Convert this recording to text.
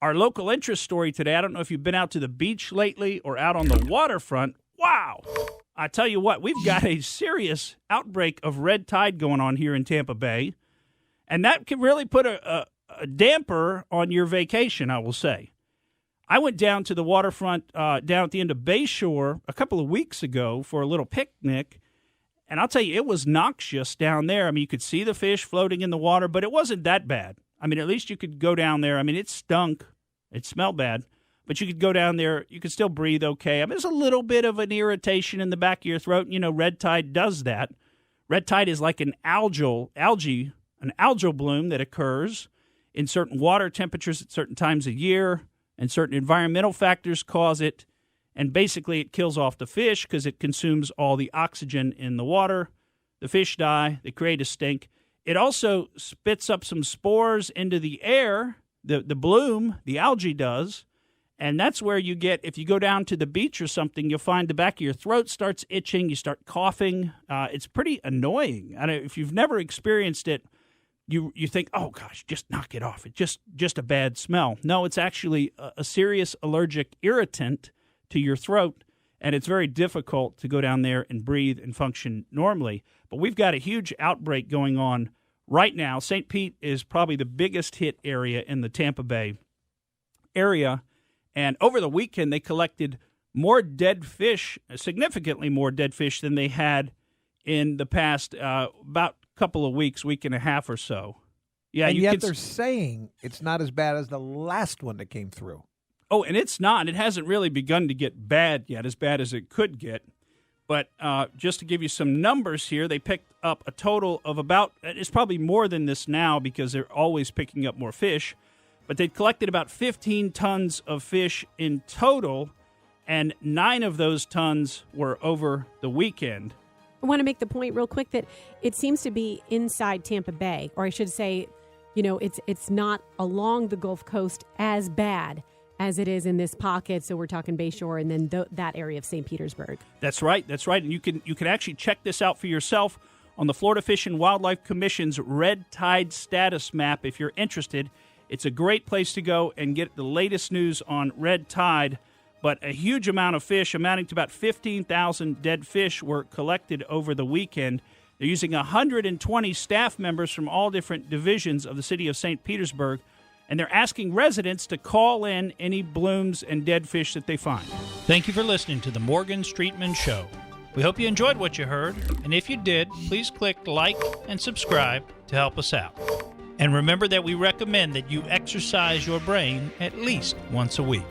Our local interest story today, I don't know if you've been out to the beach lately or out on the waterfront. Wow. I tell you what, we've got a serious outbreak of red tide going on here in Tampa Bay, and that can really put a damper on your vacation, I will say. I went down to the waterfront down at the end of Bayshore a couple of weeks ago for a little picnic, and I'll tell you, it was noxious down there. I mean, you could see the fish floating in the water, but it wasn't that bad. I mean, at least you could go down there. I mean, it stunk. It smelled bad. But you could go down there. You could still breathe okay. I mean, there's a little bit of an irritation in the back of your throat. You know, red tide does that. Red tide is like an algal bloom that occurs in certain water temperatures at certain times of year, and certain environmental factors cause it. And basically, it kills off the fish because it consumes all the oxygen in the water. The fish die. They create a stink. It also spits up some spores into the air, the bloom, the algae does. And that's where you get, if you go down to the beach or something, you'll find the back of your throat starts itching. You start coughing. It's pretty annoying. If you've never experienced it, you think, oh, gosh, just knock it off. It's just a bad smell. No, it's actually a serious allergic irritant to your throat, and it's very difficult to go down there and breathe and function normally. But we've got a huge outbreak going on right now. St. Pete is probably the biggest hit area in the Tampa Bay area, and over the weekend they collected more dead fish, significantly more dead fish than they had in the past about couple of weeks, week and a half or so. Yeah, and yet they're saying it's not as bad as the last one that came through. Oh, and it's not. It hasn't really begun to get bad yet, as bad as it could get. But just to give you some numbers here, they picked up a total of about, it's probably more than this now because they're always picking up more fish, but they collected about 15 tons of fish in total, and 9 of those tons were over the weekend. I want to make the point real quick that it seems to be inside Tampa Bay, or I should say, you know, it's not along the Gulf Coast as bad as it is in this pocket. So we're talking Bayshore and then that area of St. Petersburg. That's right. And you can actually check this out for yourself on the Florida Fish and Wildlife Commission's Red Tide status map if you're interested. It's a great place to go and get the latest news on red tide. But a huge amount of fish, amounting to about 15,000 dead fish, were collected over the weekend. They're using 120 staff members from all different divisions of the city of St. Petersburg, and they're asking residents to call in any blooms and dead fish that they find. Thank you for listening to the Morgan Streetman Show. We hope you enjoyed what you heard, and if you did, please click like and subscribe to help us out. And remember that we recommend that you exercise your brain at least once a week.